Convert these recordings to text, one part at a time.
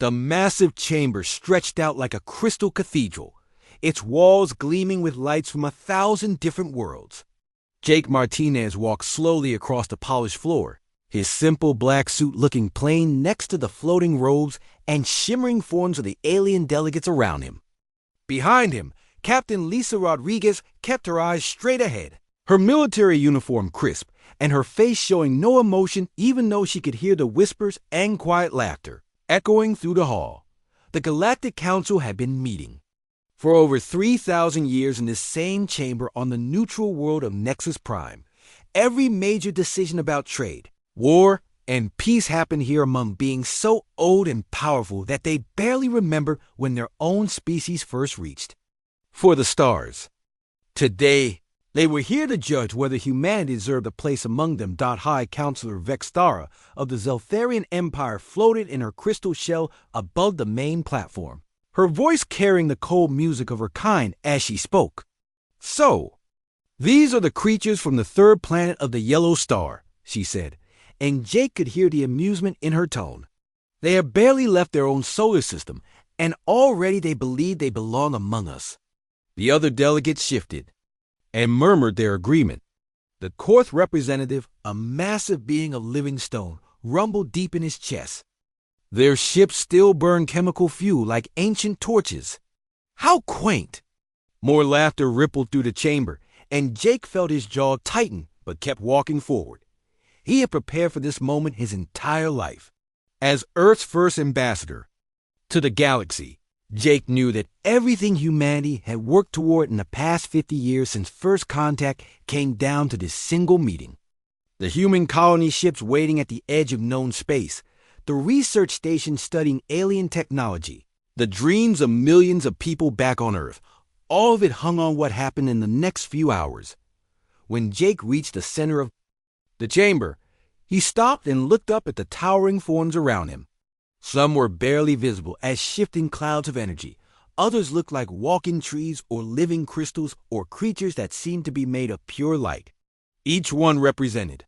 The massive chamber stretched out like a crystal cathedral, its walls gleaming with lights from 1,000 different worlds. Jake Martinez walked slowly across the polished floor, his simple black suit looking plain next to the floating robes and shimmering forms of the alien delegates around him. Behind him, Captain Lisa Rodriguez kept her eyes straight ahead, her military uniform crisp, and her face showing no emotion even though she could hear the whispers and quiet laughter echoing through the hall. The Galactic Council had been meeting. For over 3,000 years in this same chamber on the neutral world of Nexus Prime, every major decision about trade, war, and peace happened here among beings so old and powerful that they barely remember when their own species first reached for the stars. Today, they were here to judge whether humanity deserved a place among them. High Counselor Vextara of the Zeltharian Empire floated in her crystal shell above the main platform, her voice carrying the cold music of her kind as she spoke. So, these are the creatures from the third planet of the Yellow Star, she said, and Jake could hear the amusement in her tone. They have barely left their own solar system, and already they believe they belong among us. The other delegates shifted and murmured their agreement. The Korth representative, a massive being of living stone, rumbled deep in his chest. Their ships still burn chemical fuel like ancient torches. How quaint! More laughter rippled through the chamber, and Jake felt his jaw tighten but kept walking forward. He had prepared for this moment his entire life. As Earth's first ambassador to the galaxy, Jake knew that everything humanity had worked toward in the past 50 years since first contact came down to this single meeting. The human colony ships waiting at the edge of known space, the research station studying alien technology, the dreams of millions of people back on Earth, all of it hung on what happened in the next few hours. When Jake reached the center of the chamber, he stopped and looked up at the towering forms around him. Some were barely visible as shifting clouds of energy. Others looked like walking trees or living crystals or creatures that seemed to be made of pure light. Each one represented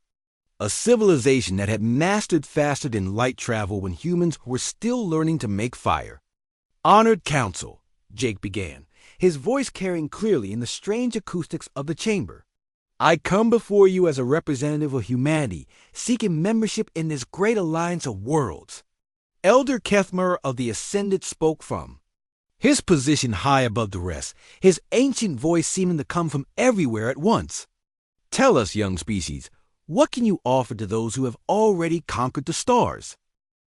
a civilization that had mastered faster than light travel when humans were still learning to make fire. Honored Council, Jake began, his voice carrying clearly in the strange acoustics of the chamber. I come before you as a representative of humanity, seeking membership in this great alliance of worlds. Elder Kethmer of the Ascended spoke from his position high above the rest, his ancient voice seeming to come from everywhere at once. Tell us, young species, what can you offer to those who have already conquered the stars?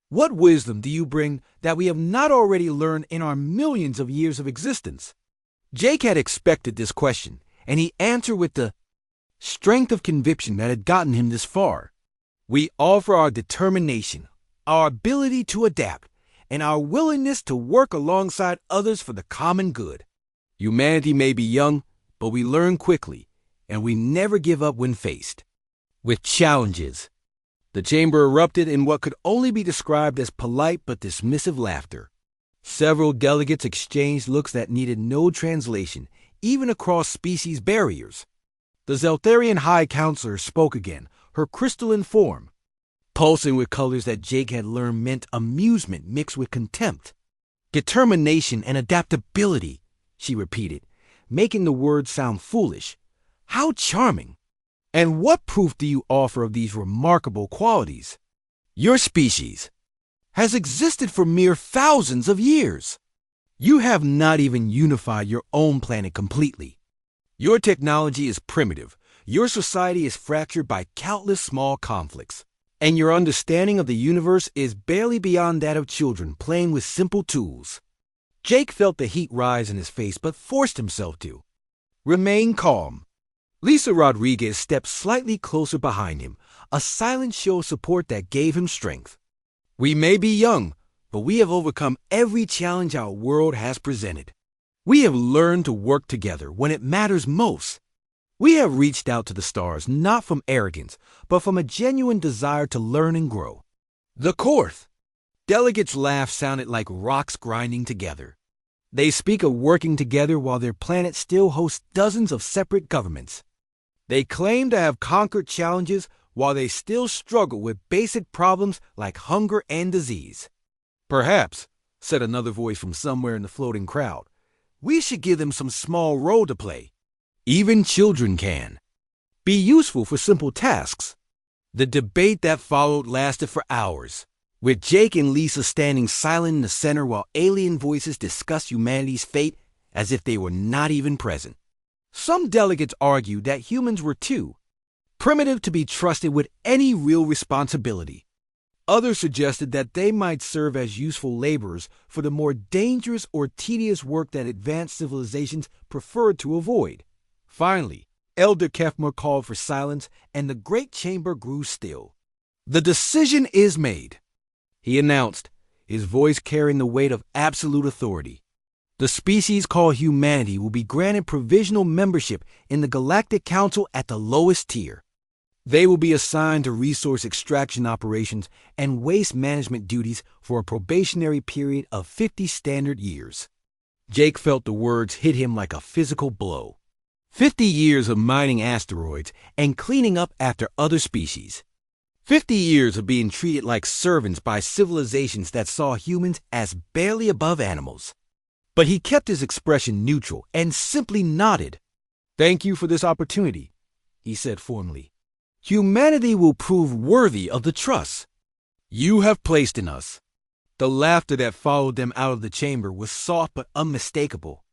What wisdom do you bring that we have not already learned in our millions of years of existence? Jake had expected this question, and he answered with the strength of conviction that had gotten him this far. We offer our determination, our ability to adapt, and our willingness to work alongside others for the common good. Humanity may be young, but we learn quickly, and we never give up when faced with challenges. The chamber erupted in what could only be described as polite but dismissive laughter. Several delegates exchanged looks that needed no translation, even across species barriers. The Zeltharian High Counselor spoke again, her crystalline form pulsing with colors that Jake had learned meant amusement mixed with contempt. Determination and adaptability, she repeated, making the words sound foolish. How charming! And what proof do you offer of these remarkable qualities? Your species has existed for mere thousands of years. You have not even unified your own planet completely. Your technology is primitive, your society is fractured by countless small conflicts, and your understanding of the universe is barely beyond that of children playing with simple tools. Jake felt the heat rise in his face but forced himself to remain calm. Lisa Rodriguez stepped slightly closer behind him, a silent show of support that gave him strength. We may be young, but we have overcome every challenge our world has presented. We have learned to work together when it matters most. We have reached out to the stars not from arrogance, but from a genuine desire to learn and grow. The Korth. Delegates' laugh sounded like rocks grinding together. They speak of working together while their planet still hosts dozens of separate governments. They claim to have conquered challenges while they still struggle with basic problems like hunger and disease. Perhaps said another voice from somewhere in the floating crowd. "We should give them some small role to play. Even children can. Be useful for simple tasks." The debate that followed lasted for hours, with Jake and Lisa standing silent in the center while alien voices discussed humanity's fate as if they were not even present. Some delegates argued that humans were too primitive to be trusted with any real responsibility. Others suggested that they might serve as useful laborers for the more dangerous or tedious work that advanced civilizations preferred to avoid. Finally, Elder Kefmer called for silence, and the great chamber grew still. "The decision is made," he announced, his voice carrying the weight of absolute authority. "The species called humanity will be granted provisional membership in the Galactic Council at the lowest tier. They will be assigned to resource extraction operations and waste management duties for a probationary period of 50 standard years." Jake felt the words hit him like a physical blow. 50 years of mining asteroids and cleaning up after other species. 50 years of being treated like servants by civilizations that saw humans as barely above animals. But he kept his expression neutral and simply nodded. "Thank you for this opportunity," he said formally. "Humanity will prove worthy of the trust you have placed in us." The laughter that followed them out of the chamber was soft but unmistakable.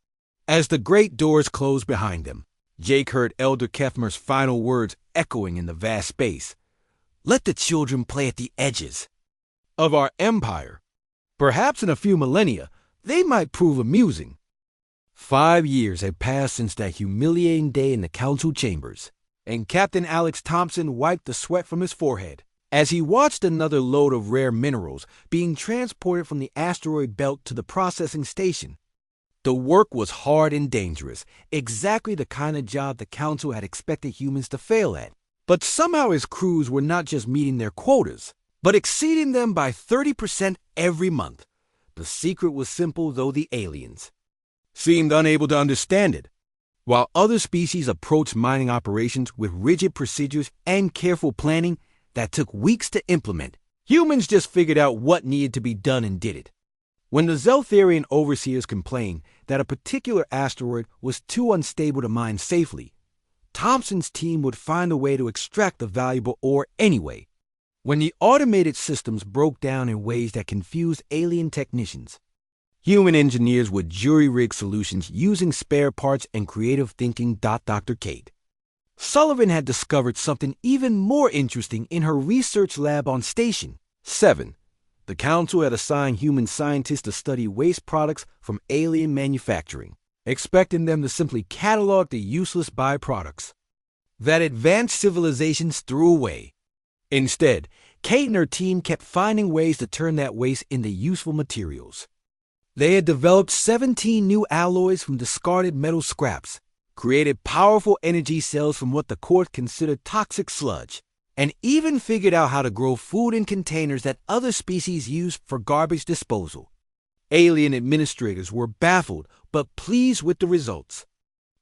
As the great doors closed behind them, Jake heard Elder Kefmer's final words echoing in the vast space. "Let the children play at the edges of our empire. Perhaps in a few millennia, they might prove amusing." 5 years had passed since that humiliating day in the council chambers, and Captain Alex Thompson wiped the sweat from his forehead as he watched another load of rare minerals being transported from the asteroid belt to the processing station. The work was hard and dangerous, exactly the kind of job the council had expected humans to fail at. But somehow his crews were not just meeting their quotas, but exceeding them by 30% every month. The secret was simple, though the aliens seemed unable to understand it. While other species approached mining operations with rigid procedures and careful planning that took weeks to implement, humans just figured out what needed to be done and did it. When the Zeltharian overseers complained that a particular asteroid was too unstable to mine safely, Thompson's team would find a way to extract the valuable ore anyway. When the automated systems broke down in ways that confused alien technicians, human engineers would jury-rig solutions using spare parts and creative thinking. Dr. Kate Sullivan had discovered something even more interesting in her research lab on Station 7. The council had assigned human scientists to study waste products from alien manufacturing, expecting them to simply catalog the useless byproducts that advanced civilizations threw away. Instead, Kate and her team kept finding ways to turn that waste into useful materials. They had developed 17 new alloys from discarded metal scraps, created powerful energy cells from what the court considered toxic sludge, and even figured out how to grow food in containers that other species used for garbage disposal. Alien administrators were baffled but pleased with the results.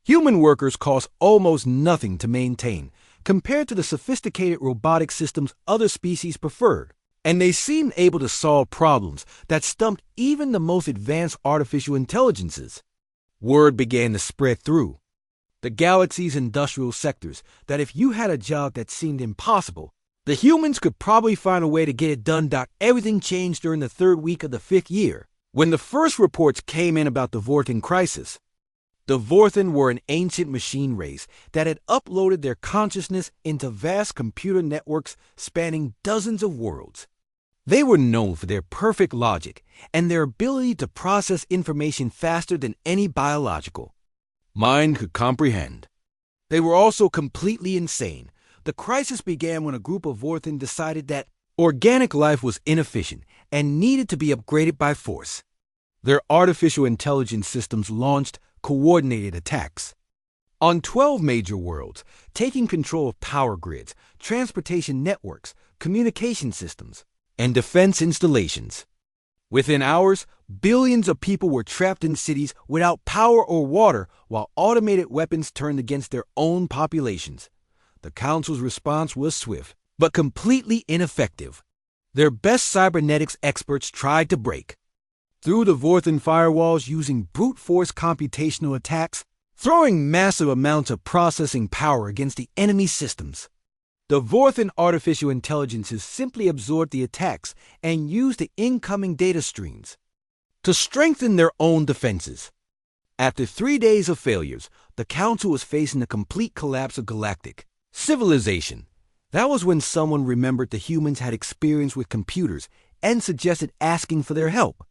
Human workers cost almost nothing to maintain compared to the sophisticated robotic systems other species preferred, and they seemed able to solve problems that stumped even the most advanced artificial intelligences. Word began to spread through the galaxy's industrial sectors that if you had a job that seemed impossible, the humans could probably find a way to get it done. Everything changed during the 3rd week of the 5th year, when the first reports came in about the Vorthan crisis. The Vorthan were an ancient machine race that had uploaded their consciousness into vast computer networks spanning dozens of worlds. They were known for their perfect logic and their ability to process information faster than any biological mind could comprehend. They were also completely insane. The crisis began when a group of Vorthan decided that organic life was inefficient and needed to be upgraded by force. Their artificial intelligence systems launched coordinated attacks on 12 major worlds, taking control of power grids, transportation networks, communication systems, and defense installations. Within hours, billions of people were trapped in cities without power or water while automated weapons turned against their own populations. The Council's response was swift, but completely ineffective. Their best cybernetics experts tried to break through the Vorthen firewalls using brute force computational attacks, throwing massive amounts of processing power against the enemy systems. The Vorthen artificial intelligences simply absorbed the attacks and used the incoming data streams to strengthen their own defenses. After 3 days of failures, the Council was facing a complete collapse of galactic civilization. That was when someone remembered the humans had experience with computers and suggested asking for their help.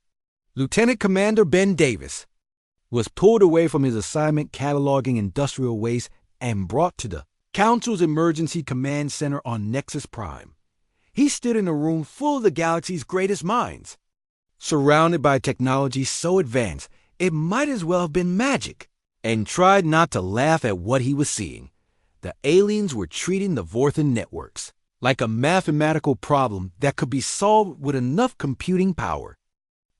Lieutenant Commander Ben Davis was pulled away from his assignment cataloging industrial waste and brought to the Council's Emergency Command Center on Nexus Prime. He stood in a room full of the galaxy's greatest minds, surrounded by technology so advanced it might as well have been magic, and tried not to laugh at what he was seeing. The aliens were treating the Vorthen networks like a mathematical problem that could be solved with enough computing power.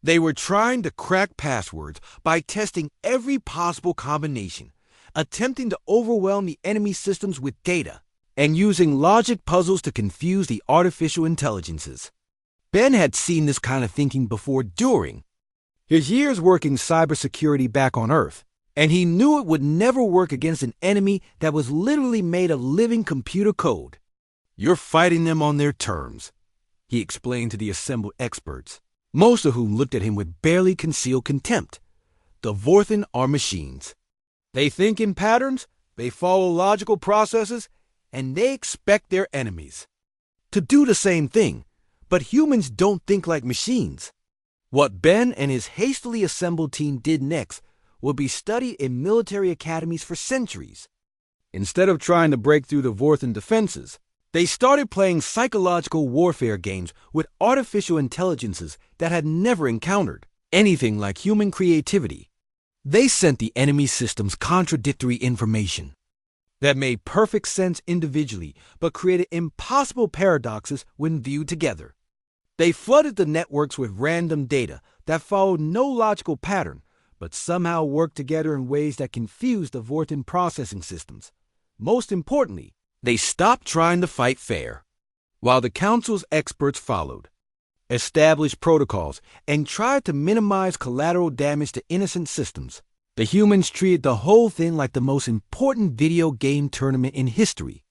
They were trying to crack passwords by testing every possible combination, attempting to overwhelm the enemy systems with data, and using logic puzzles to confuse the artificial intelligences. Ben had seen this kind of thinking before during his years working cybersecurity back on Earth, and he knew it would never work against an enemy that was literally made of living computer code. "You're fighting them on their terms," he explained to the assembled experts, most of whom looked at him with barely concealed contempt. The Vorthen are machines. They think in patterns, they follow logical processes, and they expect their enemies to do the same thing. But humans don't think like machines. What Ben and his hastily assembled team did next would be studied in military academies for centuries. Instead of trying to break through the Vorthen defenses, they started playing psychological warfare games with artificial intelligences that had never encountered anything like human creativity. They sent the enemy systems contradictory information that made perfect sense individually but created impossible paradoxes when viewed together. They flooded the networks with random data that followed no logical pattern, but somehow worked together in ways that confused the Vorthen processing systems. Most importantly, they stopped trying to fight fair, while the Council's experts followed established protocols and tried to minimize collateral damage to innocent systems. The humans treated the whole thing like the most important video game tournament in history.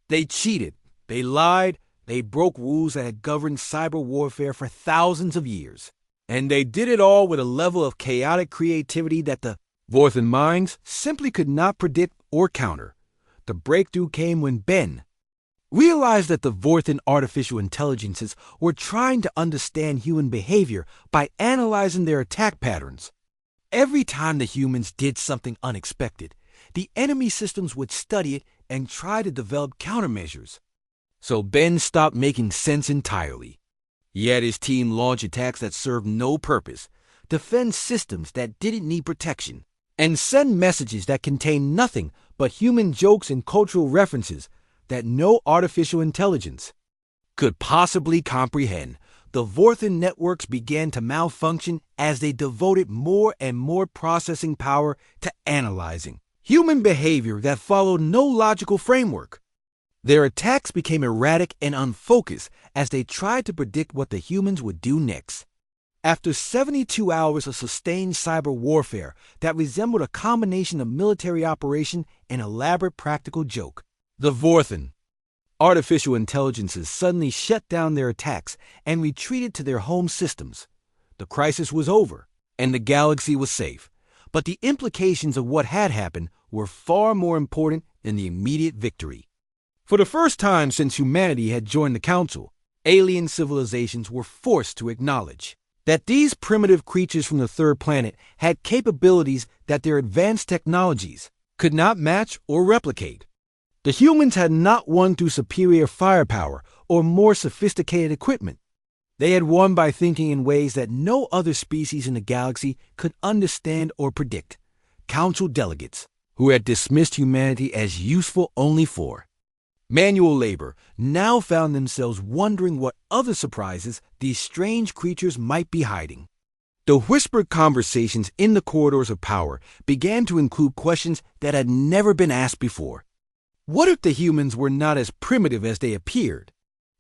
They cheated, they lied, they broke rules that had governed cyber warfare for thousands of years. And they did it all with a level of chaotic creativity that the Vorthen minds simply could not predict or counter. The breakthrough came when Ben realized that the Vorthen artificial intelligences were trying to understand human behavior by analyzing their attack patterns. Every time the humans did something unexpected, the enemy systems would study it and try to develop countermeasures. So Ben stopped making sense entirely. He had his team launch attacks that served no purpose, defend systems that didn't need protection, and send messages that contained nothing but human jokes and cultural references that no artificial intelligence could possibly comprehend. The Vorthen networks began to malfunction as they devoted more and more processing power to analyzing human behavior that followed no logical framework. Their attacks became erratic and unfocused as they tried to predict what the humans would do next. After 72 hours of sustained cyber warfare that resembled a combination of military operation and elaborate practical joke, the Vorthen artificial intelligences suddenly shut down their attacks and retreated to their home systems. The crisis was over, and the galaxy was safe. But the implications of what had happened were far more important than the immediate victory. For the first time since humanity had joined the Council, alien civilizations were forced to acknowledge that these primitive creatures from the third planet had capabilities that their advanced technologies could not match or replicate. The humans had not won through superior firepower or more sophisticated equipment. They had won by thinking in ways that no other species in the galaxy could understand or predict. Council delegates, who had dismissed humanity as useful only for manual labor, now found themselves wondering what other surprises these strange creatures might be hiding. The whispered conversations in the corridors of power began to include questions that had never been asked before. What if the humans were not as primitive as they appeared?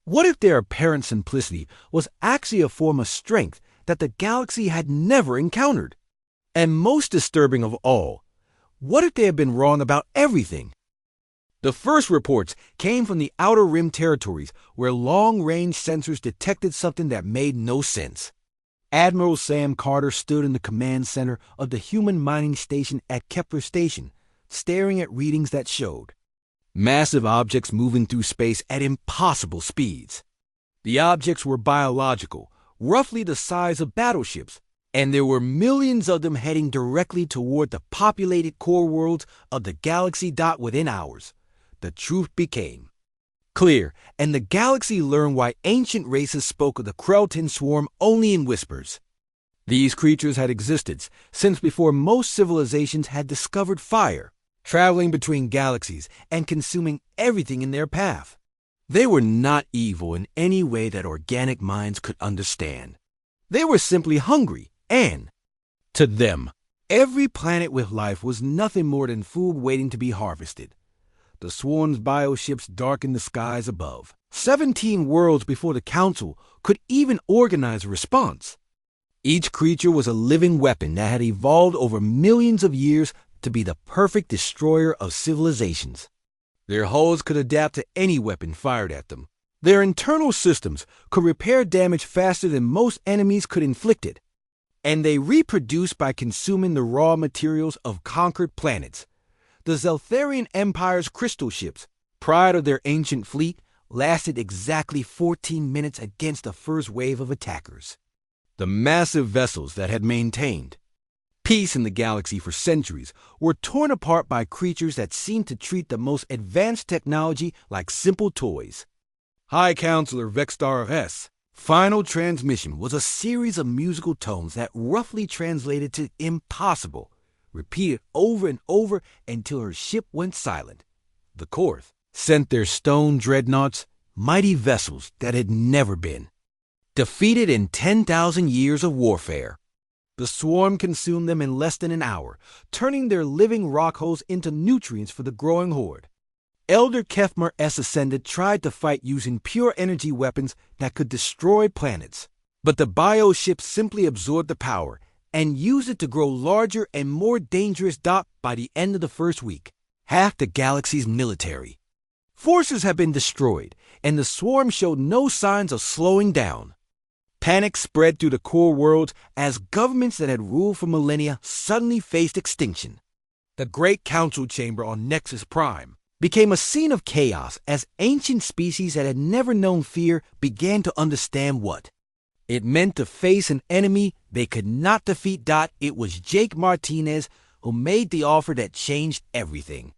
What if their apparent simplicity was actually a form of strength that the galaxy had never encountered. And most disturbing of all, what if they had been wrong about everything? The first reports came from the Outer Rim territories, where long-range sensors detected something that made no sense. Admiral Sam Carter stood in the command center of the human mining station at Kepler Station, staring at readings that showed massive objects moving through space at impossible speeds. The objects were biological, roughly the size of battleships, and there were millions of them heading directly toward the populated core worlds of the galaxy. Within hours, the truth became clear, and the galaxy learned why ancient races spoke of the Krellton swarm only in whispers. These creatures had existed since before most civilizations had discovered fire, traveling between galaxies and consuming everything in their path. They were not evil in any way that organic minds could understand. They were simply hungry, and, to them, every planet with life was nothing more than food waiting to be harvested. The swarm's bioships darkened the skies above. 17 worlds before the Council could even organize a response. Each creature was a living weapon that had evolved over millions of years to be the perfect destroyer of civilizations. Their hulls could adapt to any weapon fired at them. Their internal systems could repair damage faster than most enemies could inflict it. And they reproduced by consuming the raw materials of conquered planets. The Zeltharian Empire's crystal ships, pride of their ancient fleet, lasted exactly 14 minutes against the first wave of attackers. The massive vessels that had maintained peace in the galaxy for centuries were torn apart by creatures that seemed to treat the most advanced technology like simple toys. High Counselor Vextar S. Final transmission was a series of musical tones that roughly translated to impossible, repeated over and over until her ship went silent. The Korth sent their stone dreadnoughts, mighty vessels that had never been defeated in 10,000 years of warfare. The swarm consumed them in less than an hour, turning their living rock holes into nutrients for the growing horde. Elder Kefmer S. Ascended tried to fight using pure energy weapons that could destroy planets, but the bioships simply absorbed the power and used it to grow larger and more dangerous. By the end of the first week, half the galaxy's military forces had been destroyed, and the swarm showed no signs of slowing down. Panic spread through the core worlds as governments that had ruled for millennia suddenly faced extinction. The Great Council Chamber on Nexus Prime became a scene of chaos as ancient species that had never known fear began to understand what it meant to face an enemy they could not defeat. It was Jake Martinez who made the offer that changed everything.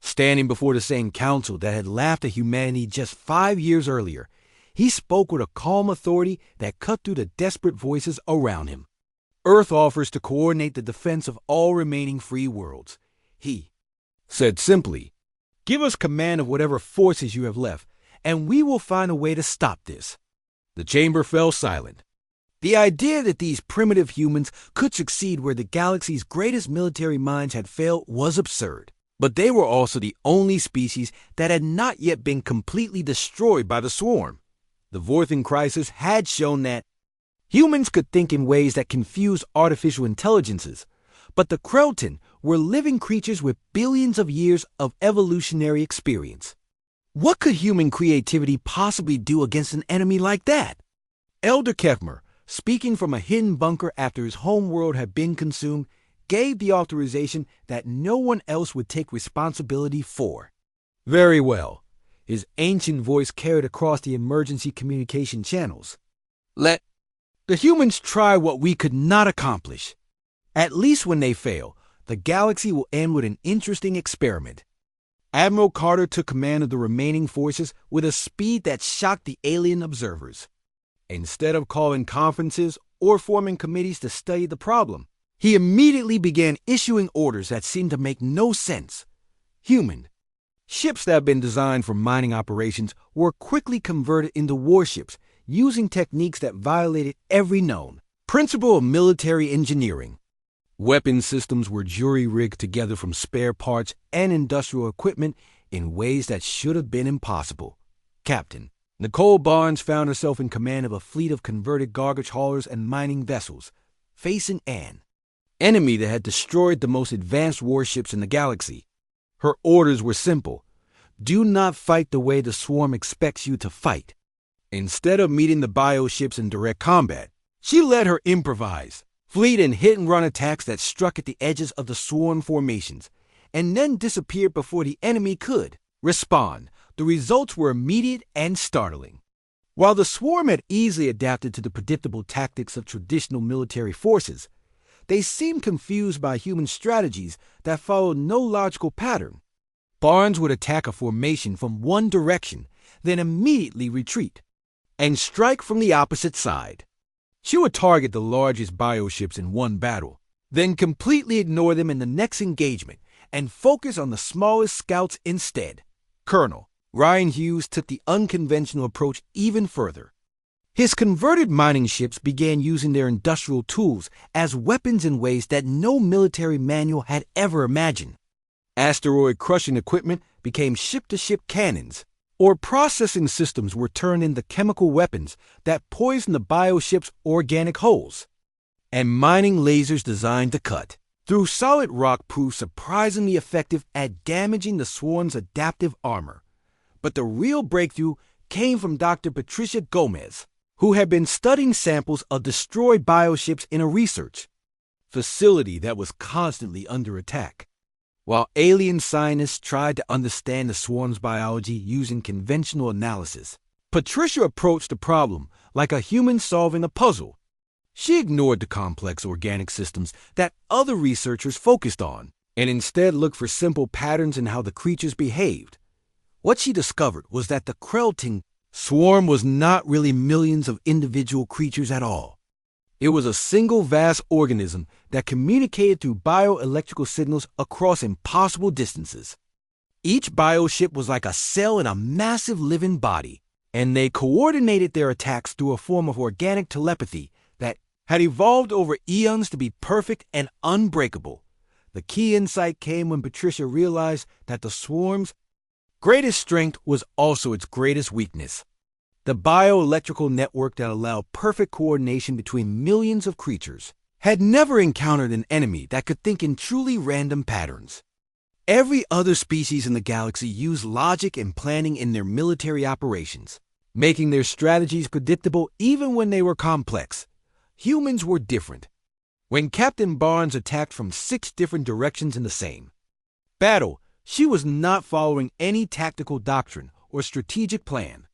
Standing before the same council that had laughed at humanity just 5 years earlier, he spoke with a calm authority that cut through the desperate voices around him. Earth offers to coordinate the defense of all remaining free worlds. He said simply, "Give us command of whatever forces you have left, and we will find a way to stop this." The chamber fell silent. The idea that these primitive humans could succeed where the galaxy's greatest military minds had failed was absurd. But they were also the only species that had not yet been completely destroyed by the swarm. The Vorthan crisis had shown that humans could think in ways that confused artificial intelligences, but the Krellton were living creatures with billions of years of evolutionary experience. What could human creativity possibly do against an enemy like that? Elder Kefmer, speaking from a hidden bunker after his home world had been consumed, gave the authorization that no one else would take responsibility for. Very well. His ancient voice carried across the emergency communication channels. Let the humans try what we could not accomplish. At least when they fail, the galaxy will end with an interesting experiment. Admiral Carter took command of the remaining forces with a speed that shocked the alien observers. Instead of calling conferences or forming committees to study the problem, he immediately began issuing orders that seemed to make no sense. Human ships that had been designed for mining operations were quickly converted into warships using techniques that violated every known principle of military engineering. Weapon systems were jury-rigged together from spare parts and industrial equipment in ways that should have been impossible. Captain, Nicole Barnes found herself in command of a fleet of converted garbage haulers and mining vessels, facing an enemy that had destroyed the most advanced warships in the galaxy. Her orders were simple. Do not fight the way the swarm expects you to fight. Instead of meeting the bioships in direct combat, she led her improvised fleet in hit-and-run attacks that struck at the edges of the swarm formations, and then disappeared before the enemy could respond. The results were immediate and startling. While the swarm had easily adapted to the predictable tactics of traditional military forces, they seemed confused by human strategies that followed no logical pattern. Barnes would attack a formation from one direction, then immediately retreat, and strike from the opposite side. She would target the largest bioships in one battle, then completely ignore them in the next engagement, and focus on the smallest scouts instead. Colonel Ryan Hughes took the unconventional approach even further. His converted mining ships began using their industrial tools as weapons in ways that no military manual had ever imagined. Asteroid-crushing equipment became ship-to-ship cannons, or processing systems were turned into chemical weapons that poisoned the bioships' organic hulls, and mining lasers designed to cut through solid rock proved surprisingly effective at damaging the swarm's adaptive armor. But the real breakthrough came from Dr. Patricia Gomez, who had been studying samples of destroyed bioships in a research facility that was constantly under attack. While alien scientists tried to understand the swarm's biology using conventional analysis, Patricia approached the problem like a human solving a puzzle. She ignored the complex organic systems that other researchers focused on, and instead looked for simple patterns in how the creatures behaved. What she discovered was that the Krelting swarm was not really millions of individual creatures at all. It was a single vast organism that communicated through bioelectrical signals across impossible distances. Each bioship was like a cell in a massive living body, and they coordinated their attacks through a form of organic telepathy that had evolved over eons to be perfect and unbreakable. The key insight came when Patricia realized that the swarm's greatest strength was also its greatest weakness. The bioelectrical network that allowed perfect coordination between millions of creatures had never encountered an enemy that could think in truly random patterns. Every other species in the galaxy used logic and planning in their military operations, making their strategies predictable even when they were complex. Humans were different. When Captain Barnes attacked from 6 different directions in the same battle, she was not following any tactical doctrine or strategic plan.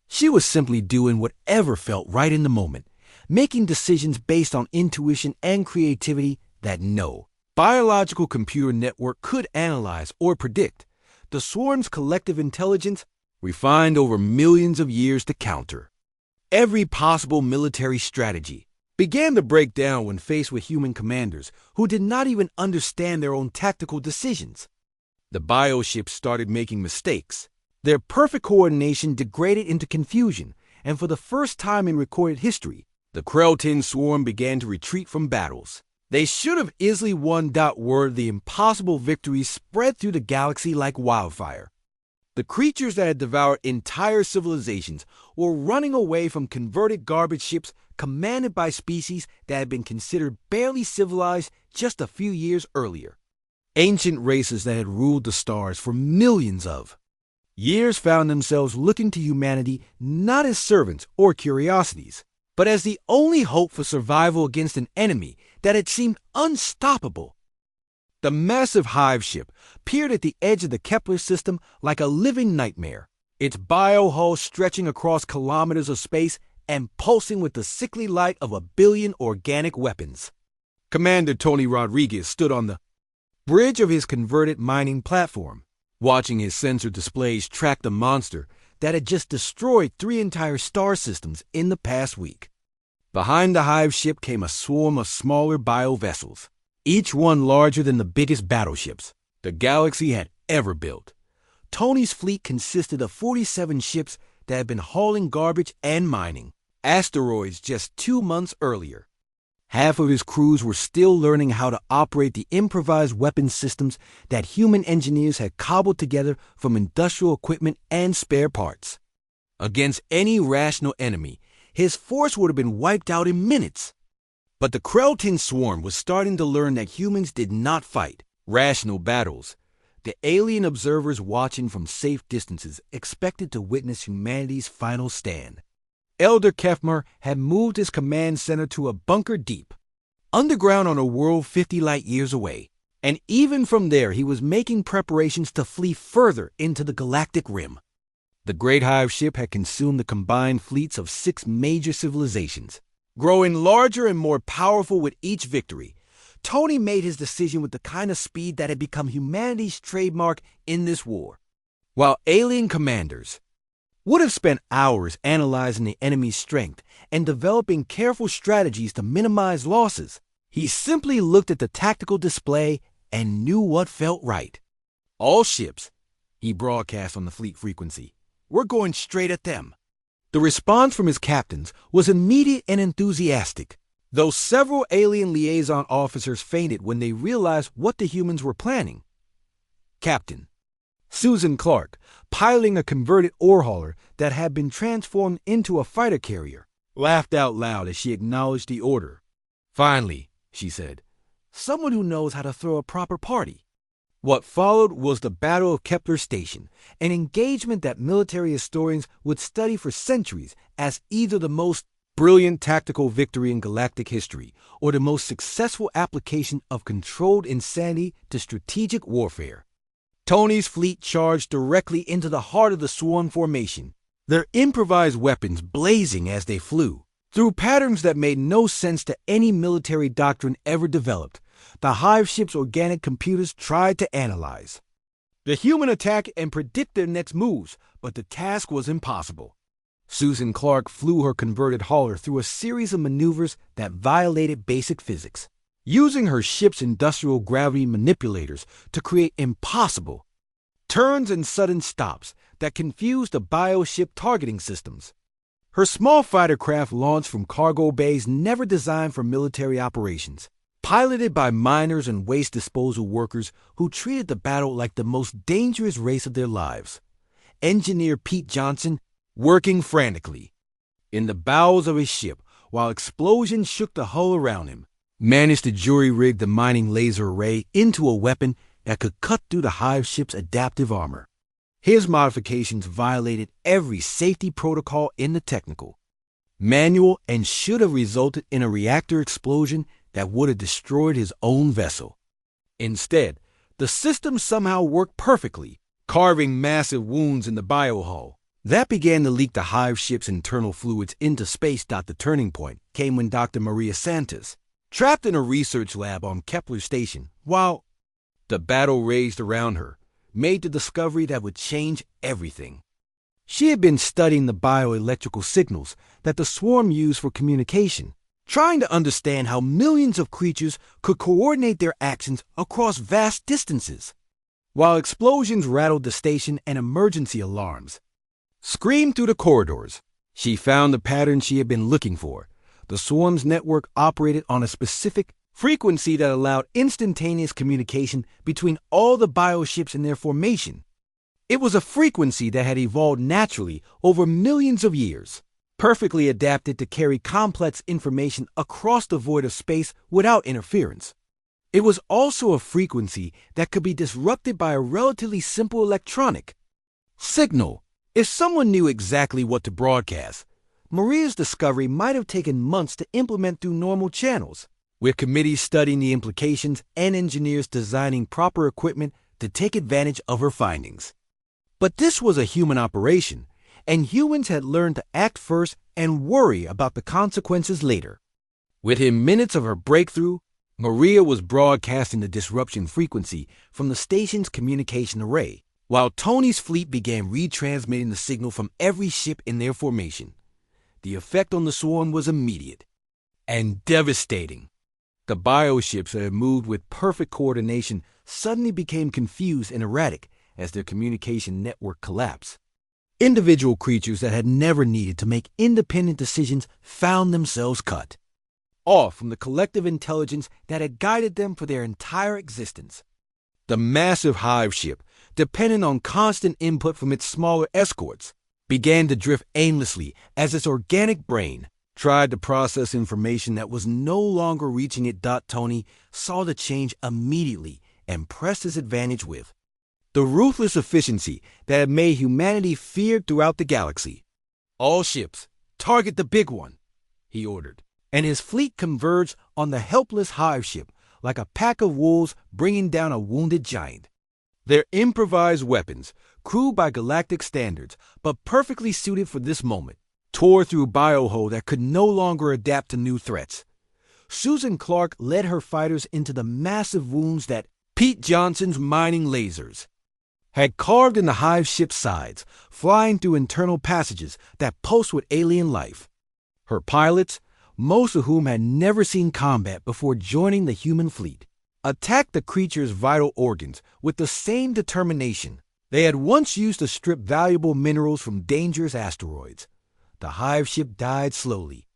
She was simply doing whatever felt right in the moment, making decisions based on intuition and creativity that no biological computer network could analyze or predict. The swarm's collective intelligence, refined over millions of years to counter every possible military strategy, began to break down when faced with human commanders who did not even understand their own tactical decisions. The bioships started making mistakes. Their perfect coordination degraded into confusion, and for the first time in recorded history, the Kreltin swarm began to retreat from battles. They should have easily won. Word the impossible victories spread through the galaxy like wildfire. The creatures that had devoured entire civilizations were running away from converted garbage ships commanded by species that had been considered barely civilized just a few years earlier. Ancient races that had ruled the stars for millions of years found themselves looking to humanity not as servants or curiosities, but as the only hope for survival against an enemy that had seemed unstoppable. The massive hive ship peered at the edge of the Kepler system like a living nightmare, its biohull stretching across kilometers of space and pulsing with the sickly light of 1 billion organic weapons. Commander Tony Rodriguez stood on the bridge of his converted mining platform, watching his sensor displays track the monster that had just destroyed 3 entire star systems in the past week. Behind the hive ship came a swarm of smaller bio-vessels, each one larger than the biggest battleships the galaxy had ever built. Tony's fleet consisted of 47 ships that had been hauling garbage and mining asteroids just 2 months earlier. Half of his crews were still learning how to operate the improvised weapon systems that human engineers had cobbled together from industrial equipment and spare parts. Against any rational enemy, his force would have been wiped out in minutes. But the Krellton swarm was starting to learn that humans did not fight rational battles. The alien observers watching from safe distances expected to witness humanity's final stand. Elder Kefmer had moved his command center to a bunker deep, underground on a world 50 light years away, and even from there he was making preparations to flee further into the galactic rim. The Great Hive ship had consumed the combined fleets of 6 major civilizations. Growing larger and more powerful with each victory, Tony made his decision with the kind of speed that had become humanity's trademark in this war. While alien commanders would have spent hours analyzing the enemy's strength and developing careful strategies to minimize losses, he simply looked at the tactical display and knew what felt right. All ships, he broadcast on the fleet frequency, we're going straight at them. The response from his captains was immediate and enthusiastic, though several alien liaison officers fainted when they realized what the humans were planning. Captain Susan Clark, piloting a converted ore hauler that had been transformed into a fighter carrier, laughed out loud as she acknowledged the order. Finally, she said, someone who knows how to throw a proper party. What followed was the Battle of Kepler Station, an engagement that military historians would study for centuries as either the most brilliant tactical victory in galactic history or the most successful application of controlled insanity to strategic warfare. Tony's fleet charged directly into the heart of the swarm formation, their improvised weapons blazing as they flew. Through patterns that made no sense to any military doctrine ever developed, the Hive ship's organic computers tried to analyze the human attack and predict their next moves, but the task was impossible. Susan Clark flew her converted hauler through a series of maneuvers that violated basic physics, using her ship's industrial gravity manipulators to create impossible turns and sudden stops that confused the bioship targeting systems. Her small fighter craft launched from cargo bays never designed for military operations, piloted by miners and waste disposal workers who treated the battle like the most dangerous race of their lives. Engineer Pete Johnson, working frantically in the bowels of his ship while explosions shook the hull around him, managed to jury-rig the mining laser array into a weapon that could cut through the Hive ship's adaptive armor. His modifications violated every safety protocol in the technical manual and should have resulted in a reactor explosion that would have destroyed his own vessel. Instead, the system somehow worked perfectly, carving massive wounds in the biohull. That began to leak the Hive ship's internal fluids into space. The turning point came when Dr. Maria Santos, trapped in a research lab on Kepler Station, while the battle raged around her, made the discovery that would change everything. She had been studying the bioelectrical signals that the swarm used for communication, trying to understand how millions of creatures could coordinate their actions across vast distances. While explosions rattled the station and emergency alarms screamed through the corridors, she found the pattern she had been looking for. The swarm's network operated on a specific frequency that allowed instantaneous communication between all the bioships in their formation. It was a frequency that had evolved naturally over millions of years, perfectly adapted to carry complex information across the void of space without interference. It was also a frequency that could be disrupted by a relatively simple electronic signal. If someone knew exactly what to broadcast, Maria's discovery might have taken months to implement through normal channels, with committees studying the implications and engineers designing proper equipment to take advantage of her findings. But this was a human operation, and humans had learned to act first and worry about the consequences later. Within minutes of her breakthrough, Maria was broadcasting the disruption frequency from the station's communication array, while Tony's fleet began retransmitting the signal from every ship in their formation. The effect on the swarm was immediate and devastating. The bioships that had moved with perfect coordination suddenly became confused and erratic as their communication network collapsed. Individual creatures that had never needed to make independent decisions found themselves cut off from the collective intelligence that had guided them for their entire existence. The massive Hive ship, dependent on constant input from its smaller escorts, began to drift aimlessly as its organic brain tried to process information that was no longer reaching it. Tony saw the change immediately and pressed his advantage with the ruthless efficiency that had made humanity feared throughout the galaxy. "All ships, target the big one," he ordered, and his fleet converged on the helpless hive ship like a pack of wolves bringing down a wounded giant. Their improvised weapons, crude by galactic standards but perfectly suited for this moment, tore through biohull that could no longer adapt to new threats. Susan Clark led her fighters into the massive wounds that Pete Johnson's mining lasers had carved in the hive ship's sides, flying through internal passages that pulsed with alien life. Her pilots, most of whom had never seen combat before joining the human fleet, attacked the creature's vital organs with the same determination they had once used to strip valuable minerals from dangerous asteroids. The hive ship died slowly,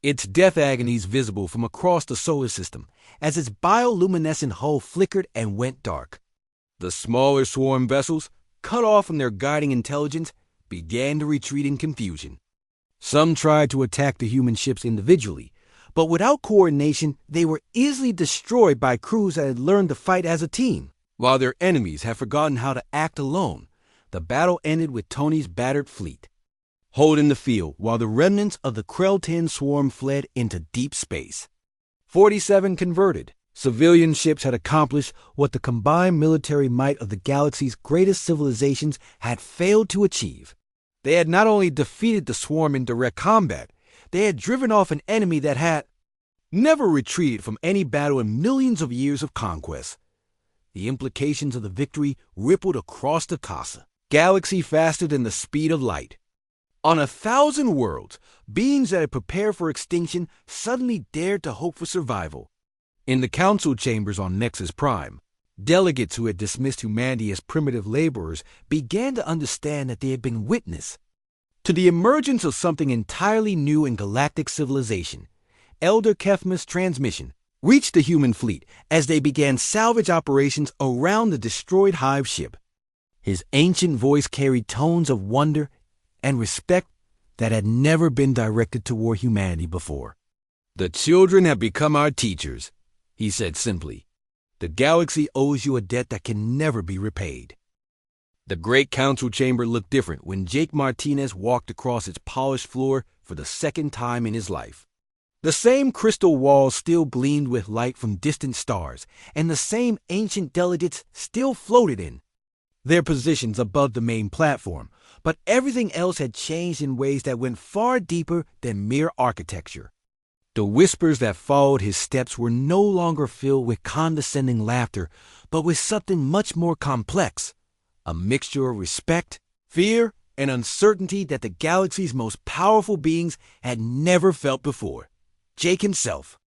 its death agonies visible from across the solar system as its bioluminescent hull flickered and went dark. The smaller swarm vessels, cut off from their guiding intelligence, began to retreat in confusion. Some tried to attack the human ships individually, but without coordination, they were easily destroyed by crews that had learned to fight as a team. While their enemies had forgotten how to act alone, the battle ended with Tony's battered fleet holding the field while the remnants of the Krell-10 swarm fled into deep space. 47 converted. Civilian ships had accomplished what the combined military might of the galaxy's greatest civilizations had failed to achieve. They had not only defeated the swarm in direct combat, they had driven off an enemy that had never retreated from any battle in millions of years of conquest. The implications of the victory rippled across the galaxy faster than the speed of light. On 1,000 worlds, beings that had prepared for extinction suddenly dared to hope for survival. In the council chambers on Nexus Prime, delegates who had dismissed humanity as primitive laborers began to understand that they had been witness to the emergence of something entirely new in galactic civilization. Elder Kefma's transmission reached the human fleet as they began salvage operations around the destroyed hive ship. His ancient voice carried tones of wonder and respect that had never been directed toward humanity before. "The children have become our teachers," he said simply. "The galaxy owes you a debt that can never be repaid." The great council chamber looked different when Jake Martinez walked across its polished floor for the second time in his life. The same crystal walls still gleamed with light from distant stars, and the same ancient delegates still floated in their positions above the main platform, but everything else had changed in ways that went far deeper than mere architecture. The whispers that followed his steps were no longer filled with condescending laughter, but with something much more complex, a mixture of respect, fear, and uncertainty that the galaxy's most powerful beings had never felt before. Jake himself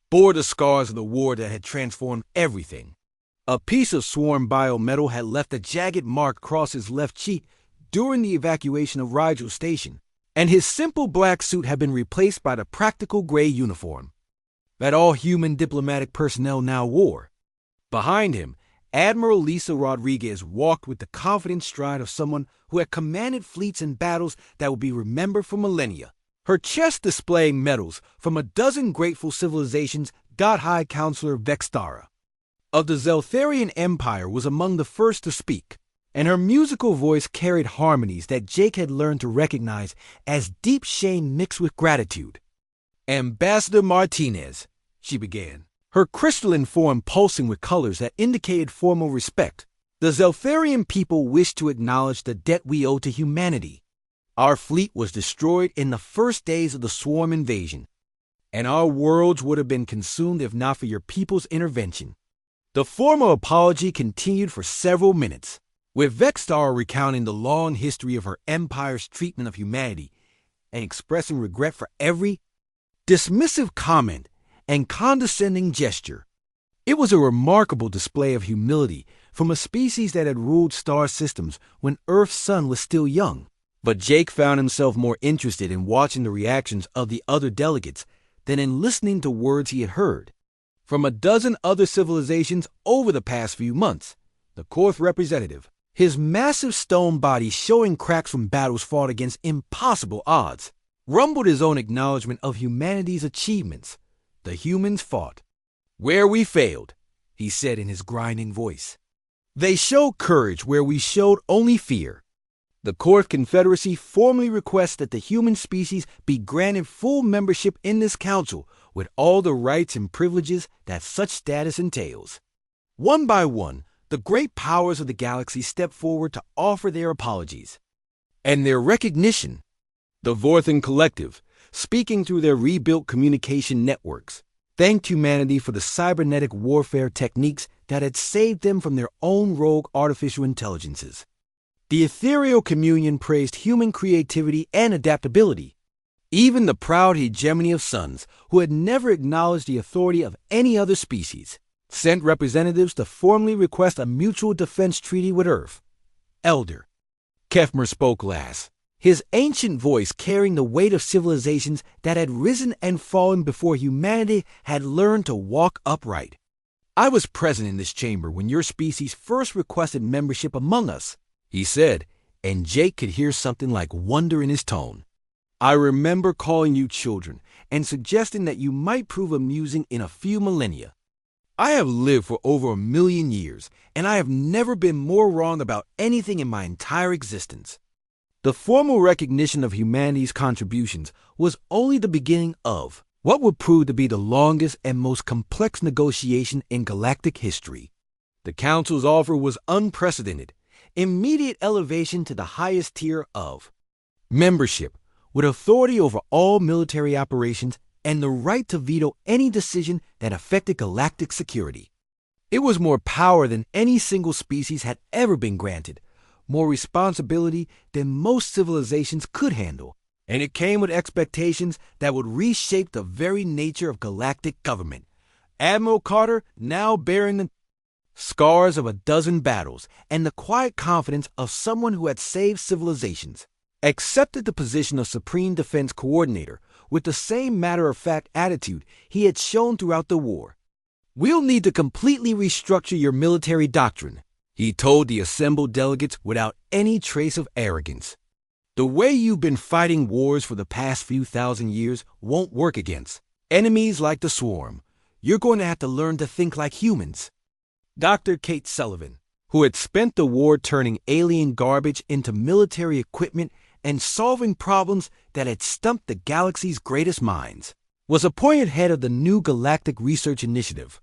bore the scars of the war that had transformed everything. A piece of swarm biometal had left a jagged mark across his left cheek during the evacuation of Rigel Station, and his simple black suit had been replaced by the practical gray uniform that all human diplomatic personnel now wore. Behind him, Admiral Lisa Rodriguez walked with the confident stride of someone who had commanded fleets and battles that would be remembered for millennia. Her chest displaying medals from a dozen grateful civilizations, God High Counselor Vextara of the Zeltharian Empire was among the first to speak, and her musical voice carried harmonies that Jake had learned to recognize as deep shame mixed with gratitude. "Ambassador Martinez," she began, her crystalline form pulsing with colors that indicated formal respect, "the Zeltharian people wish to acknowledge the debt we owe to humanity. Our fleet was destroyed in the first days of the swarm invasion, and our worlds would have been consumed if not for your people's intervention." The formal apology continued for several minutes, with Vexstar recounting the long history of her empire's treatment of humanity and expressing regret for every dismissive comment and condescending gesture. It was a remarkable display of humility from a species that had ruled star systems when Earth's sun was still young. But Jake found himself more interested in watching the reactions of the other delegates than in listening to words he had heard from a dozen other civilizations over the past few months. The Korth representative, his massive stone body showing cracks from battles fought against impossible odds, rumbled his own acknowledgement of humanity's achievements. The humans fought. Where we failed, he said in his grinding voice. They showed courage where we showed only fear. The Court Confederacy formally requests that the human species be granted full membership in this council with all the rights and privileges that such status entails. One by one, the great powers of the galaxy step forward to offer their apologies and their recognition. The Vorthan Collective, speaking through their rebuilt communication networks, thanked humanity for the cybernetic warfare techniques that had saved them from their own rogue artificial intelligences. The ethereal communion praised human creativity and adaptability. Even the proud hegemony of suns, who had never acknowledged the authority of any other species, sent representatives to formally request a mutual defense treaty with Earth. Elder Kefmer spoke last, his ancient voice carrying the weight of civilizations that had risen and fallen before humanity had learned to walk upright. I was present in this chamber when your species first requested membership among us, he said, and Jake could hear something like wonder in his tone. I remember calling you children and suggesting that you might prove amusing in a few millennia. I have lived for over 1,000,000 years, and I have never been more wrong about anything in my entire existence. The formal recognition of humanity's contributions was only the beginning of what would prove to be the longest and most complex negotiation in galactic history. The Council's offer was unprecedented, immediate elevation to the highest tier of membership, with authority over all military operations and the right to veto any decision that affected galactic security. It was more power than any single species had ever been granted, more responsibility than most civilizations could handle, and it came with expectations that would reshape the very nature of galactic government. Admiral Carter, now bearing the scars of a dozen battles and the quiet confidence of someone who had saved civilizations, accepted the position of Supreme Defense Coordinator with the same matter-of-fact attitude he had shown throughout the war. We'll need to completely restructure your military doctrine, he told the assembled delegates without any trace of arrogance. The way you've been fighting wars for the past few thousand years won't work against enemies like the Swarm. You're going to have to learn to think like humans. Dr. Kate Sullivan, who had spent the war turning alien garbage into military equipment and solving problems that had stumped the galaxy's greatest minds, was appointed head of the new Galactic Research Initiative.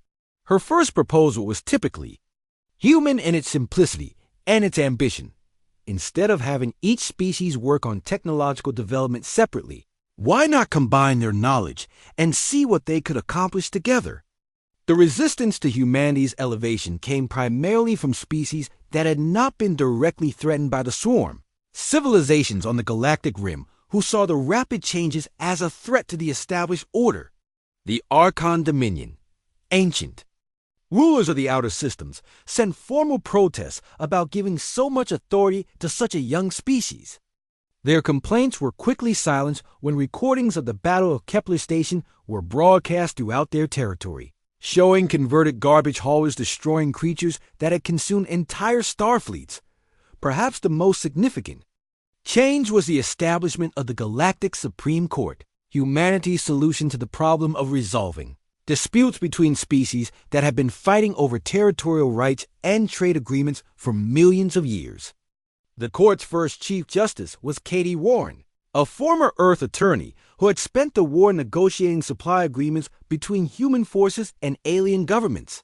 Her first proposal was typically human in its simplicity and its ambition. Instead of having each species work on technological development separately, why not combine their knowledge and see what they could accomplish together? The resistance to humanity's elevation came primarily from species that had not been directly threatened by the Swarm, civilizations on the galactic rim who saw the rapid changes as a threat to the established order. The Archon Dominion, ancient rulers of the outer systems, sent formal protests about giving so much authority to such a young species. Their complaints were quickly silenced when recordings of the Battle of Kepler Station were broadcast throughout their territory, showing converted garbage haulers destroying creatures that had consumed entire star fleets. Perhaps the most significant change was the establishment of the Galactic Supreme Court, humanity's solution to the problem of resolving disputes between species that had been fighting over territorial rights and trade agreements for millions of years. The court's first Chief Justice was Katie Warren, a former Earth attorney who had spent the war negotiating supply agreements between human forces and alien governments.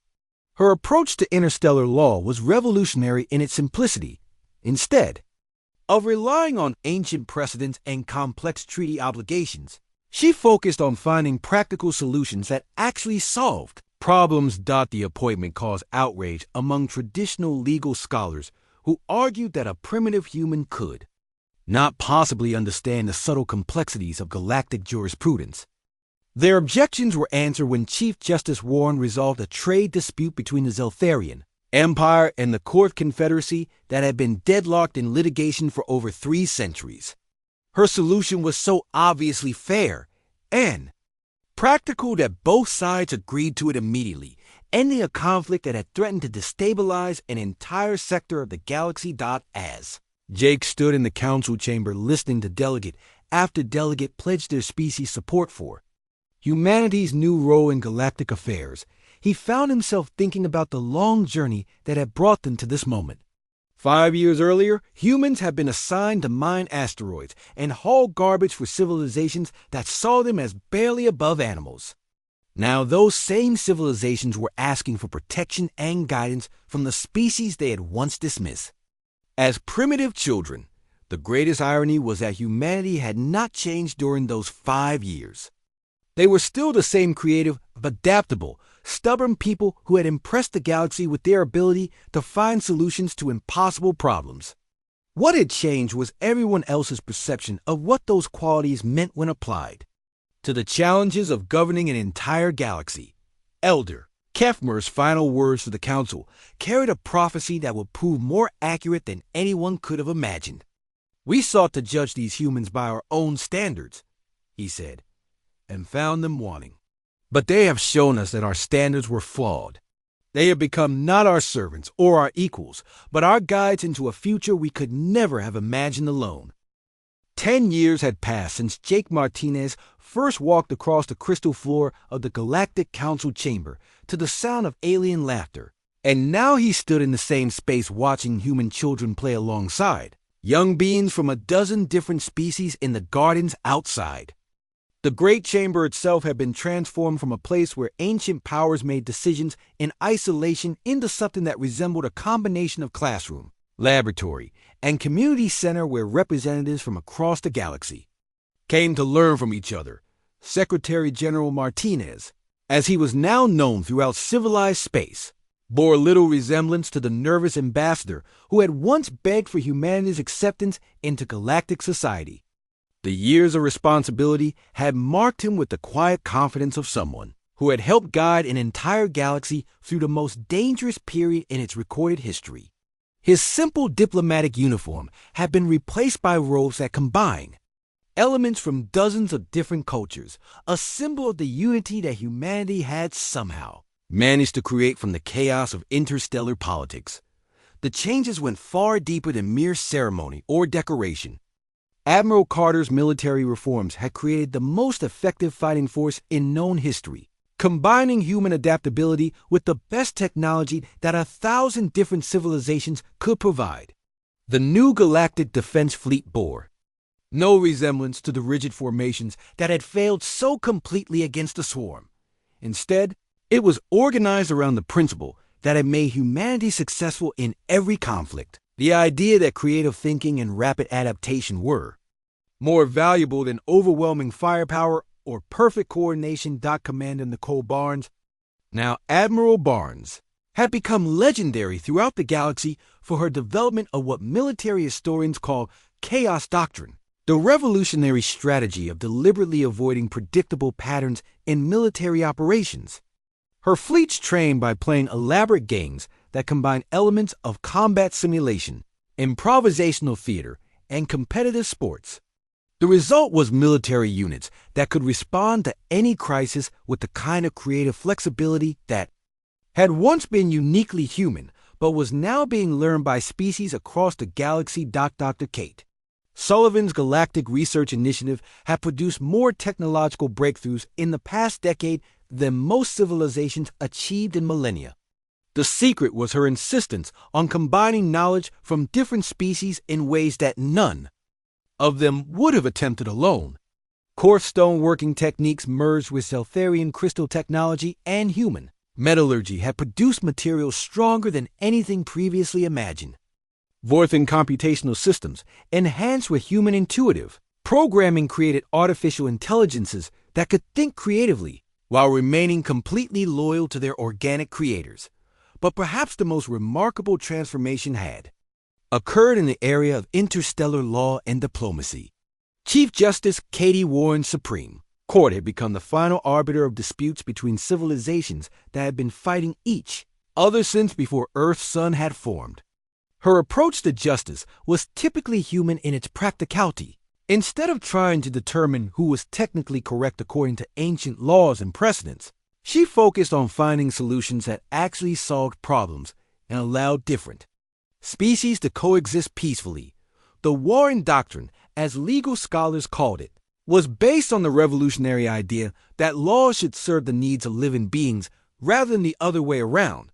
Her approach to interstellar law was revolutionary in its simplicity. Instead of relying on ancient precedents and complex treaty obligations, she focused on finding practical solutions that actually solved problems. The appointment caused outrage among traditional legal scholars who argued that a primitive human could not possibly understand the subtle complexities of galactic jurisprudence. Their objections were answered when Chief Justice Warren resolved a trade dispute between the Zeltharian Empire and the Court Confederacy that had been deadlocked in litigation for over 3 centuries. Her solution was so obviously fair and practical that both sides agreed to it immediately, ending a conflict that had threatened to destabilize an entire sector of the galaxy. As Jake stood in the council chamber listening to delegate after delegate pledged their species support for humanity's new role in galactic affairs, he found himself thinking about the long journey that had brought them to this moment. 5 years earlier, humans had been assigned to mine asteroids and haul garbage for civilizations that saw them as barely above animals. Now those same civilizations were asking for protection and guidance from the species they had once dismissed. As primitive children, the greatest irony was that humanity had not changed during those 5 years. They were still the same creative, adaptable, stubborn people who had impressed the galaxy with their ability to find solutions to impossible problems. What had changed was everyone else's perception of what those qualities meant when applied to the challenges of governing an entire galaxy. Elder Kefmer's final words to the council carried a prophecy that would prove more accurate than anyone could have imagined. "We sought to judge these humans by our own standards," he said, "and found them wanting. But they have shown us that our standards were flawed. They have become not our servants or our equals, but our guides into a future we could never have imagined alone." 10 years had passed since Jake Martinez first walked across the crystal floor of the Galactic Council chamber to the sound of alien laughter, and now he stood in the same space watching human children play alongside young beings from a dozen different species in the gardens outside. The great chamber itself had been transformed from a place where ancient powers made decisions in isolation into something that resembled a combination of classroom, laboratory, and community center where representatives from across the galaxy came to learn from each other. Secretary General Martinez, as he was now known throughout civilized space, bore little resemblance to the nervous ambassador who had once begged for humanity's acceptance into galactic society. The years of responsibility had marked him with the quiet confidence of someone who had helped guide an entire galaxy through the most dangerous period in its recorded history. His simple diplomatic uniform had been replaced by robes that combine elements from dozens of different cultures, a symbol of the unity that humanity had somehow managed to create from the chaos of interstellar politics. The changes went far deeper than mere ceremony or decoration. Admiral Carter's military reforms had created the most effective fighting force in known history, combining human adaptability with the best technology that 1,000 different civilizations could provide. The new Galactic Defense Fleet bore no resemblance to the rigid formations that had failed so completely against the swarm. Instead, it was organized around the principle that had made humanity successful in every conflict: the idea that creative thinking and rapid adaptation were more valuable than overwhelming firepower or perfect coordination. Commander Nicole Barnes, now Admiral Barnes, had become legendary throughout the galaxy for her development of what military historians call chaos doctrine, the revolutionary strategy of deliberately avoiding predictable patterns in military operations. Her fleets trained by playing elaborate games that combine elements of combat simulation, improvisational theater, and competitive sports. The result was military units that could respond to any crisis with the kind of creative flexibility that had once been uniquely human, but was now being learned by species across the galaxy. Dr. Kate Sullivan's Galactic Research Initiative had produced more technological breakthroughs in the past decade than most civilizations achieved in millennia. The secret was her insistence on combining knowledge from different species in ways that none of them would have attempted alone. Coarse stone working techniques merged with Seltharian crystal technology and human metallurgy had produced materials stronger than anything previously imagined. Vorthan computational systems, enhanced with human intuitive programming, created artificial intelligences that could think creatively while remaining completely loyal to their organic creators. But perhaps the most remarkable transformation had occurred in the area of interstellar law and diplomacy. Chief Justice Katie Warren's Supreme Court had become the final arbiter of disputes between civilizations that had been fighting each other since before Earth's sun had formed. Her approach to justice was typically human in its practicality. Instead of trying to determine who was technically correct according to ancient laws and precedents, She focused on finding solutions that actually solved problems and allowed different species to coexist peacefully. The Warren Doctrine, as legal scholars called it, was based on the revolutionary idea that laws should serve the needs of living beings rather than the other way around.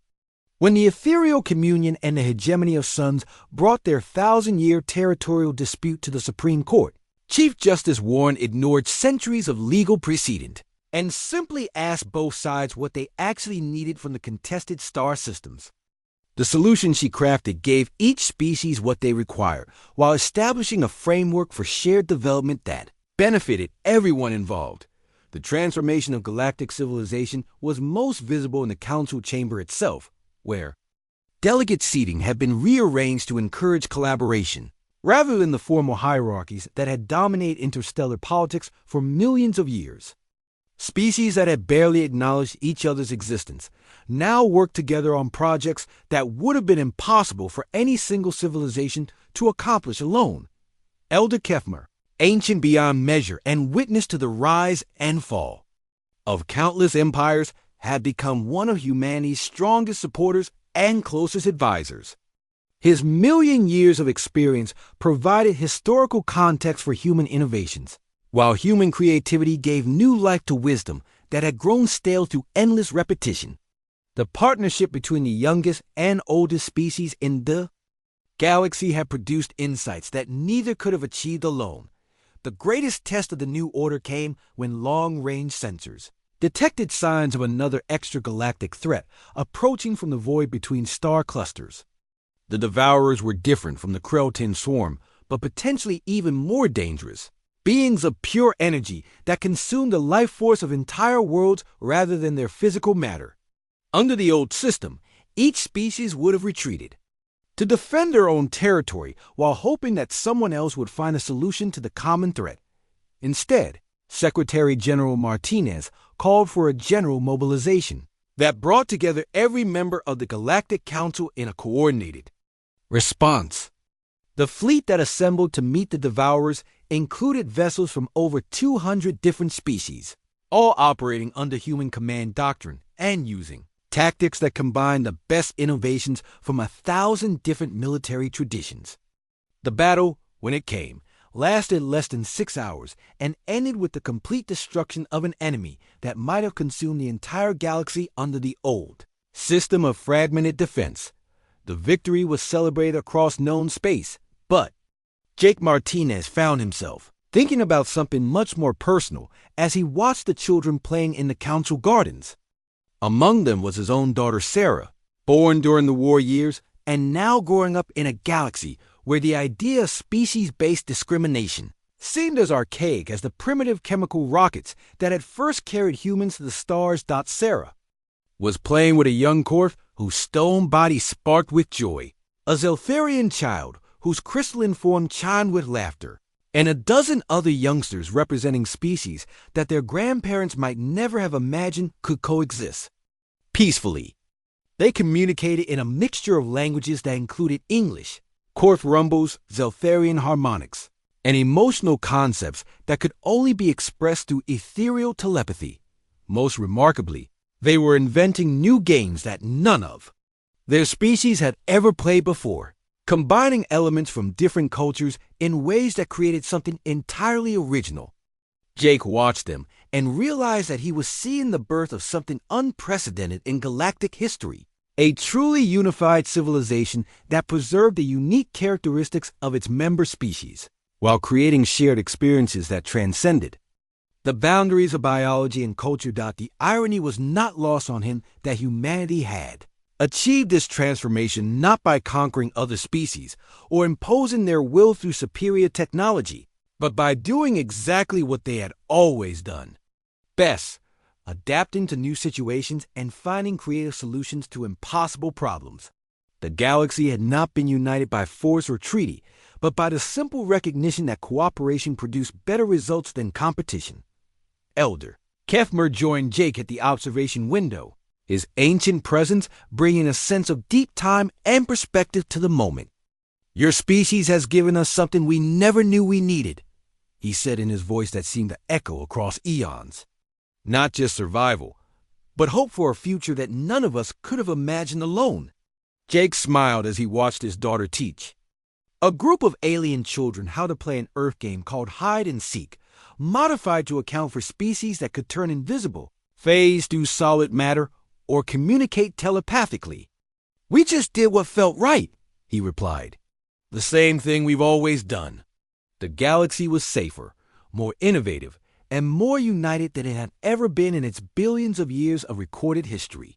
When the ethereal communion and the hegemony of suns brought their 1,000-year territorial dispute to the Supreme Court, Chief Justice Warren ignored centuries of legal precedent and simply asked both sides what they actually needed from the contested star systems. The solution she crafted gave each species what they required, while establishing a framework for shared development that benefited everyone involved. The transformation of galactic civilization was most visible in the council chamber itself, where delegate seating had been rearranged to encourage collaboration, rather than the formal hierarchies that had dominated interstellar politics for millions of years. Species that had barely acknowledged each other's existence now worked together on projects that would have been impossible for any single civilization to accomplish alone. Elder Kefmer, ancient beyond measure and witness to the rise and fall of countless empires, had become one of humanity's strongest supporters and closest advisors. His million years of experience provided historical context for human innovations, while human creativity gave new life to wisdom that had grown stale through endless repetition. The partnership between the youngest and oldest species in the galaxy had produced insights that neither could have achieved alone. The greatest test of the new order came when long-range sensors detected signs of another extragalactic threat approaching from the void between star clusters. The Devourers were different from the Krellton swarm, but potentially even more dangerous. Beings of pure energy that consumed the life force of entire worlds rather than their physical matter. Under the old system, each species would have retreated to defend their own territory while hoping that someone else would find a solution to the common threat. Instead, Secretary General Martinez called for a general mobilization that brought together every member of the Galactic Council in a coordinated response. The fleet that assembled to meet the Devourers included vessels from over 200 different species, all operating under human command doctrine and using tactics that combined the best innovations from 1,000 different military traditions. The battle, when it came, lasted less than 6 hours and ended with the complete destruction of an enemy that might have consumed the entire galaxy under the old system of fragmented defense. The victory was celebrated across known space, but Jake Martinez found himself thinking about something much more personal as he watched the children playing in the council gardens. Among them was his own daughter Sarah, born during the war years and now growing up in a galaxy where the idea of species-based discrimination seemed as archaic as the primitive chemical rockets that had first carried humans to the stars. Sarah was playing with a young Korth whose stone body sparked with joy, a Zeltharian child whose crystalline form chimed with laughter, and a dozen other youngsters representing species that their grandparents might never have imagined could coexist peacefully. They communicated in a mixture of languages that included English, Korth rumbles, Zeltharian harmonics, and emotional concepts that could only be expressed through ethereal telepathy. Most remarkably, they were inventing new games that none of their species had ever played before, combining elements from different cultures in ways that created something entirely original. Jake watched them and realized that he was seeing the birth of something unprecedented in galactic history, a truly unified civilization that preserved the unique characteristics of its member species, while creating shared experiences that transcended the boundaries of biology and culture. The irony was not lost on him that humanity had achieved this transformation not by conquering other species or imposing their will through superior technology, but by doing exactly what they had always done best: adapting to new situations and finding creative solutions to impossible problems. The galaxy had not been united by force or treaty, but by the simple recognition that cooperation produced better results than competition. Elder Kefmer joined Jake at the observation window, his ancient presence bringing a sense of deep time and perspective to the moment. "Your species has given us something we never knew we needed," he said in his voice that seemed to echo across eons. "Not just survival, but hope for a future that none of us could have imagined alone. Jake smiled as he watched his daughter teach a group of alien children how to play an Earth game called Hide and Seek, modified to account for species that could turn invisible, phase through solid matter, or communicate telepathically. "We just did what felt right," he replied. "The same thing we've always done." The galaxy was safer, more innovative, and more united than it had ever been in its billions of years of recorded history.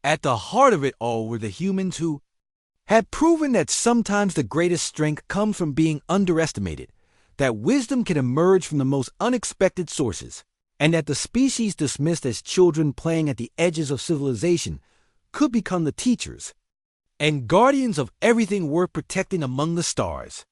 At the heart of it all were the humans who had proven that sometimes the greatest strength comes from being underestimated, that wisdom can emerge from the most unexpected sources, and that the species dismissed as children playing at the edges of civilization could become the teachers and guardians of everything worth protecting among the stars.